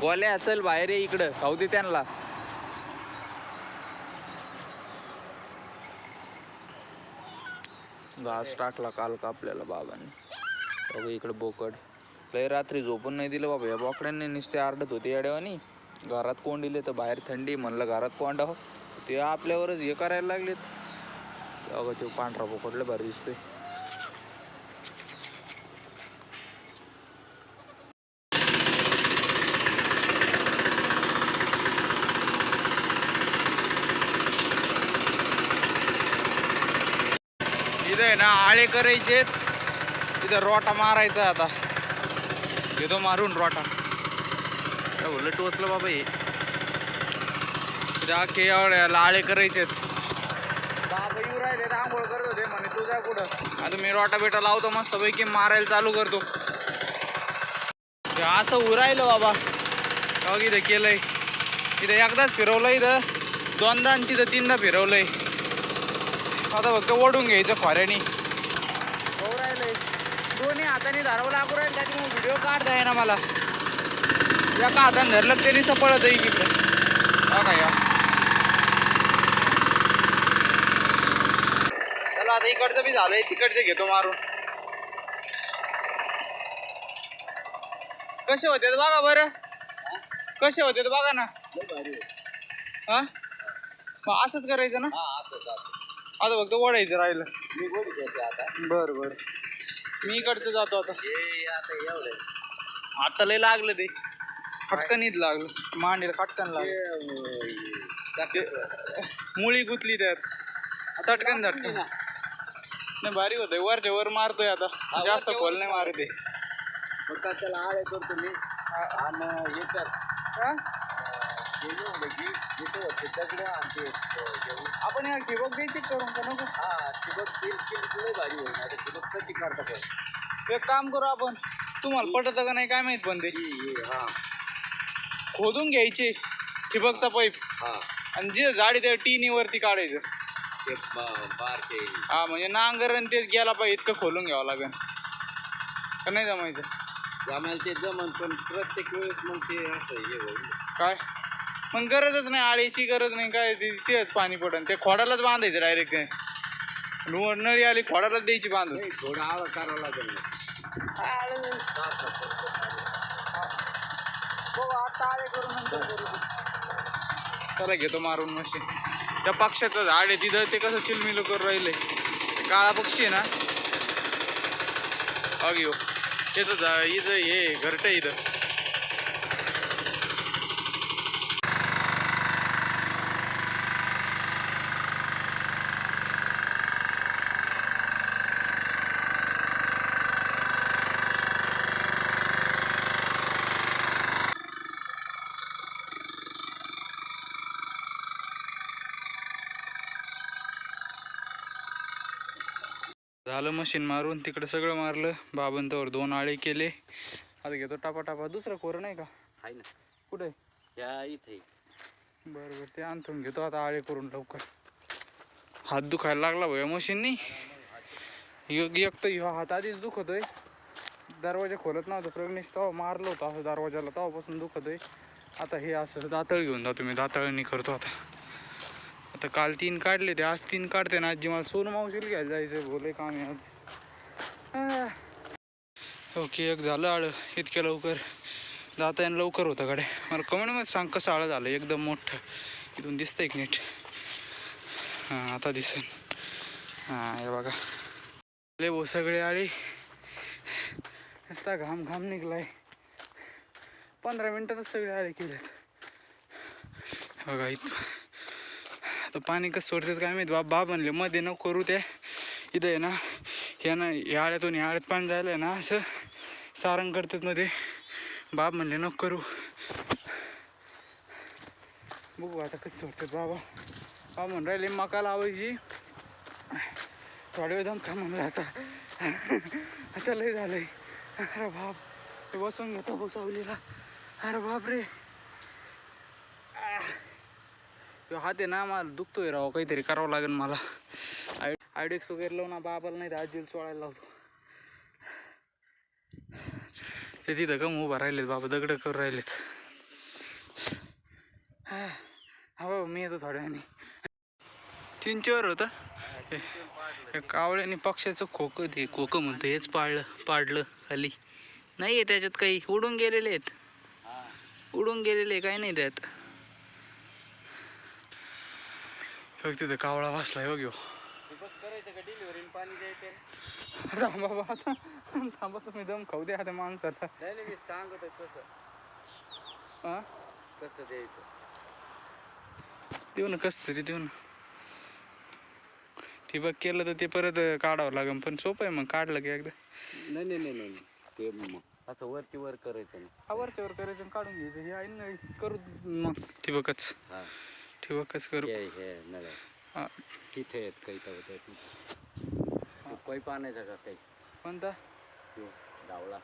गोल्या चल बाहेर ये इकडं, खाऊ दे त्यांना. घास टाकला काल का आपल्याला बाबांनी. बघू इकडं बोकड लय रात्री झोपून नाही दिलं बाबा. या बोकड्यांनी नुसते आरडत होते येड्यावानी. घरात कोंडिले तर बाहेर थंडी, म्हणलं घरात कोंडाव, ते आपल्यावरच हे करायला लागलेत. बघा ते पांढरा बोकड लय भारी दिसतोय. इथं आहे ना आळे करायचे, तिथं रोटा मारायचा. आता घेतो मारून रोटा. बोललं टोचलं बाबा हे. तिथं अख्खे एवढ्याला आळे करायचे. बाबा येऊ राहिले, आंघोळ करत होते म्हणे तू जा कुठं. आता मी रोटा बिटा लावतो मस्त पैकी, मारायला चालू करतो. असं उरायलं बाबा. बघ इथं केलंय, इथं एकदाच फिरवलं, इथं दोनदा आणि तिथं तीनदा फिरवलंय. आता फक्त ओढून घ्यायचं खोऱ्यानी. हो राहिलंय, दोन्ही हाताने धरावं लागू राहील. त्याच्यामुळे व्हिडिओ काढता आहे ना मला. एका हाताने धरलं ते नुसतं पळत आहे इकडे. बघा या चला आता इकडचं बी झालंय, तिकडचं घेतो मारून. कसे होते बघा बरं, कसे होते बघा ना. हा मग असंच करायचं ना. आता फक्त ओढायचं राहिलं. बरं बरं मी इकडचं जातो आता. आता लय लागलं ते, खटकनीत लागलं मांडीला, खटकन लागलं. मुळी गुतली त्यात, चटकन झटकन. नाही भारी होतंय, वरच्या वर मारतोय आता, जास्त खोल नाही मारते. फक्त त्याला आळे करतो मी आणि येतात दगड आणि आपण या ठिबक द्यायची करून का नको. हा ठिबक केली भारी होईल. आता ठिबक कशी करता पण एक काम करू आपण, तुम्हाला पटत का नाही काय माहित, पण ते हा खोदून घ्यायचे ठिबकचा पाईप. हा आणि जे झाडी त्या टिनीवरती काढायचं ते बार ते. हा म्हणजे नांगर आणि ते गेला पाहिजे इतकं खोलून घ्यावं लागेल का नाही जमायचं. जमायला ते जमन, पण प्रत्येक वेळेस मग ते असं हे होईल काय. मग गरजच नाही, आळीची गरज नाही काय, तेच पाणी पडन. ते खोडालाच बांधायचं डायरेक्ट. नळी आली खोडालाच द्यायची बांधून. थोडं आळं करावं लागेल ना. आता आळे करून नंतर करू. त्याला घेतो मारून मशीन. त्या पक्ष्याचं झाड आहे तिथं, ते कसं चिलमिल करून राहिले. काळा पक्षी आहे ना, अगो त्याचं इथं हे घरटं इथं. झालं मशीन मारून, तिकडे सगळं मारलं. बाबंतावर 2 आळे केले. आता घेतो टापा टापा. दुसरं खोरं नाही का? आहे ना. कुठे? या इथे. बरं बरं ते आणतो, घेतो आता आळे करून लवकर. हात दुखायला लागला भाऊ या मशीननी. एक तर ह्यो हात आधीच दुखतोय. दरवाजा खोलत नव्हतं प्रग्नेश, तेव्हा मारलं होतं असं दरवाजाला, तेव्हापासून दुखतोय. आता हे असं दातळ घेऊन जातो मी, दातळणी करतो आता. आता काल 3 काढले ते, आज 3 काढते ना. आजी मला सोनू मावशीला घ्यायला जायचं, बोले काम आहे आज. ओके एक झालं आळं इतक्या लवकर. जाता येणं लवकर होतं गाड्या. मला कमेंटमध्ये सांग कसं आळं झालं. एकदम मोठं इथून दिसतंय एक नीट. हां आता दिसेल. हां हे बघा लय भाऊ सगळे आळी. नुसता घाम घाम निघलाय. 15 मिनिटातच सगळे आळे केलेत बघा. इथं आता पाणी कसं सोडतात काय माहिती. बाबा म्हणले मध्ये नको करू ते, इथं आहे ना ह्या ना या आळ्यातून या आळ्यात पाणी जायला आहे ना असं सारंग करतात मध्ये. बाब म्हणले नको करू. बघू आता कसं सोडतात बाबा. बाबा म्हणून राहिले मका लावायची, थोड्या वेळ दम का म्हणलं आता. आता लय झालंय. अरे बाप, ते बसून घेतो भाऊ सावलीला. अरे बाप रे, हात आहे ना मला दुखतोय राव. काहीतरी करावं लागेल मला. आयडेक्स वगैरे लावून बाबाला नाही तर आजीला चोळायला लावतो. ते तिथं कम उभा राहिलेत बाबा, दगड करून राहिलेत. मी येतो थोड्या वेळाने. 3-4 होतं. कावळ्याने पक्ष्याचं खोकं म्हणतो हेच पाडलं खाली. नाही आहे त्याच्यात काही, उडून गेलेले आहेत. उडून गेलेले काही नाही त्यात. बघ तिथं कावळा बसलाय बघ. थांबा बाबा, थांबा तुम्ही दम खाऊ द्या त्या माणसाला. मी सांगत कसं द्यायचं. देऊ ना कसं तरी देऊ ना. ठिबक केलं तर ते परत काढावं लागेल, पण सोपं आहे मग काढलं की एकदा. नाही ते असं वरती वर करायचं ना. वरच्यावर करायचं काढून घ्यायचं. हे आहे ना, करू मग ठिबकच. ठिबकच करू. हे नळ्या तिथे आहेत काही तर पाईप आणायचा का काही. कोणता तो डावळा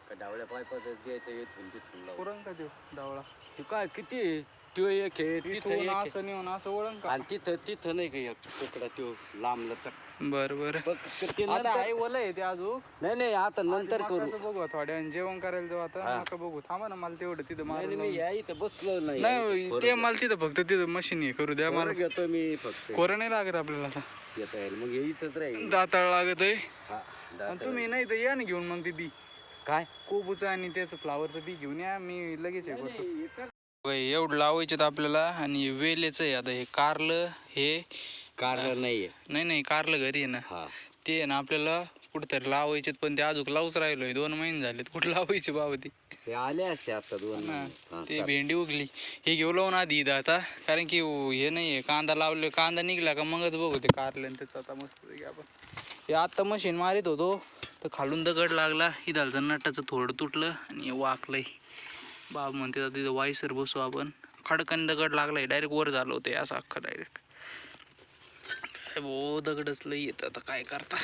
का डावळ्या पाईपाचं द्यायचं इथून तिथून पुरण का देऊ डावळा. तू काय किती तो एक आहे तिथं असं नेऊन असं वळण का. आणि तिथं नाही का एक तुकडा तो लांब लचक. बरं आहे ओलं आहे ते अजून. नाही आता नंतर करू बघू थोड्या जेवण करायला जाऊ आता. नका बघू, थांबा ना मला तेवढं तिथं मी या इथं बसलो नाही ते मला तिथं फक्त तिथं मशीन हे करू द्या मला. घेतो मी फक्त. कोरं नाही लागत आपल्याला आता. येता येईल मग इथंच राहील. दाताळ लागत आहे. तुम्ही नाही तर या ना घेऊन मग ते बी काय कोबूचं आणि त्याचं फ्लावरचं बी घेऊन या. मी लगेच हे करतो. एवढं लावायचं तर आपल्याला. आणि वेलेचं आहे आता हे कारलं. हे कारलं नाही कारलं घरी आहे ना. ते आहे ना आपल्याला कुठेतरी लावायचे, पण ते अजून लावूच राहिलोय. 2 महिने झालेत कुठं लावायचे बाबा ते आले असते आता 2 ते भेंडी उगली. हे घेऊ लावून आधी आता, कारण की हे नाही आहे कांदा लावले. कांदा निघला का मगच बघू ते कारलं त्याचं. आता मस्त आपण हे आत्ता मशीन मारित होतो तर खालून दगड लागला. इथालचं नटाचं थोडं तुटलं आणि वाकलंय. बाब म्हणते तिथं वायसर बसू आपण. खडकन दगड लागलाय, डायरेक्ट वर झालं होतं असं अख्खं डायरेक्ट. काय भो दगडच लई येतं. आता काय करता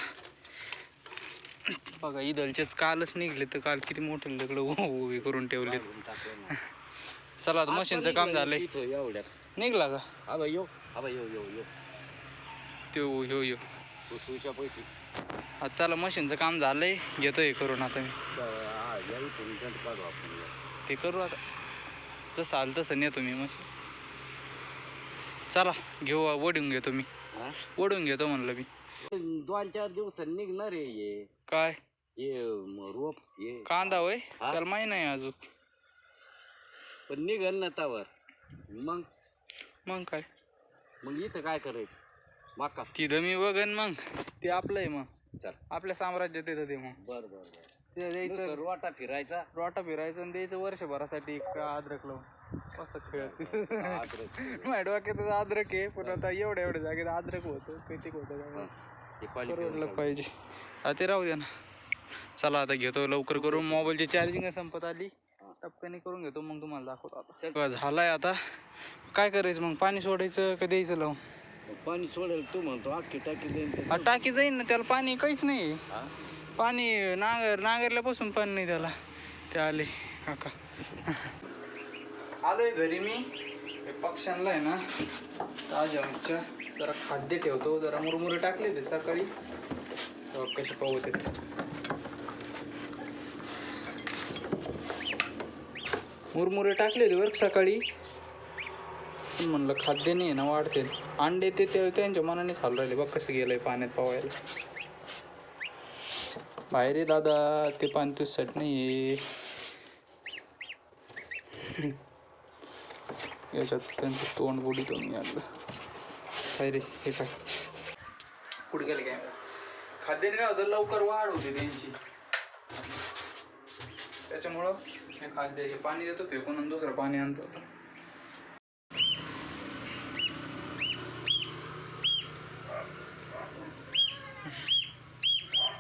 बघा. इथलचेच कालच निघले तर काल किती मोठे दगड उभे करून ठेवले. चला आता मशीनचं काम झालंय. निघला का तो यो पैसे. चला मशीनचं काम झालंय, घेतो हे करून आता मी. ते करू आता जसं आलं तसं नेतो मी मशीन. चला घेऊ, वडून घेतो मी. वडून घेतो म्हणलं मी. 2-4 दिवसांनी निघणार आहे. काय हे रोप हे कांदा होय. त्याला माहिती नाही अजून, पण निघल ना तावर. मग काय मग इथं काय करायचं. माका तिथं मी बघन मग ते आपलं आहे. मग चल आपल्या साम्राज्यात येतं ते. मग बरं ते द्यायचं रोटा फिरायचा आणि द्यायचं वर्षभरासाठी अद्रक लावून. असं खेळत माझ्या डोक्यातच अद्रक आहे, पण आता एवढ्या जागेत अद्रक होतं किती होतं परवडलं पाहिजे. ते राहू द्या ना. चला आता घेतो लवकर करून. मोबाईलची चार्जिंग संपत आली, टपक्याने करून घेतो मग तुम्हाला दाखवतो. आता झालाय. आता काय करायचं मग, पाणी सोडायचं का द्यायचं लावून. पाणी सोडेल तू म्हणतो अख्खी टाकी जाईल. टाकी जाईन ना, त्याला पाणी काहीच नाही. पाणी नांगरल्यापासून पाणी नाही त्याला. ते आले काका. आलोय घरी मी. पक्ष्यांना आहे ना ताज्या जरा खाद्य ठेवतो. जरा मुरमुरे टाकले ते सकाळी, कसे पाहू ते. मुरमुरे टाकले होते बरं सकाळी, पण म्हणलं खाद्य नाही ना वाढते. अंडे ते त्यांच्या मनाने चालू राहिले. बघ कसं गेलंय पाण्यात पावायला. बाहेर आहे दादा, ते पाणी तुझ्यासाठी नाही आहे. याच्यात त्यांचं तोंड बुडीतो मी आता. काय रे हे काय पुढे गेले काय. खाद्याने काय होतं, लवकर वाढ होते त्यांची. त्याच्यामुळं हे खाद्य हे पाणी देतो फेकून आणि दुसरं पाणी आणतो.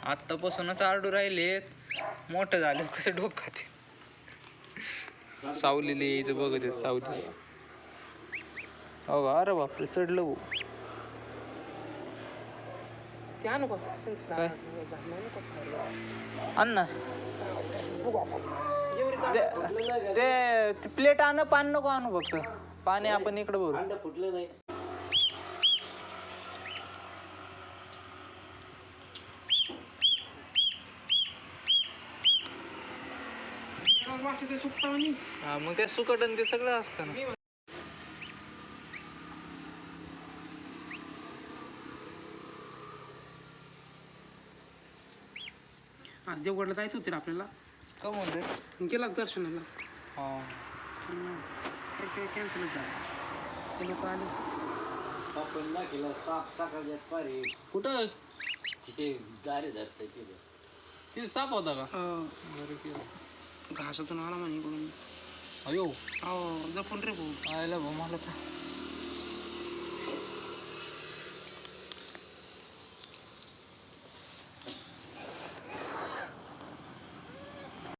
आत्तापासूनच आरडू राहिलेत, मोठं झालं कसं डोकं खाते. सावलीला यायचं बघत आहेत. सावली हो. अरे बापरे चढलं भाऊ. अण्णा ते प्लेट आण, पाणी नको आणू, फक्त पाणी आपण इकडे भरू. फुटलं नाही. हा मग ते सुकट ते सगळं असतं ना. हा देवगडला जायचं होतं रे आपल्याला. का म्हणते गेला का दर्शनाला? हां काही कॅन्सलच झालं. ते लोक आले. आपण ना केलं साप सकाळच्यात पारी कुठं तिथे दारे धरतंय तिथे. तिथे साप होता का अं, बरं केलं घासातून आला म्हणे इकडून. अयो हो जपून रे भाऊ. आयला भाऊ मला तर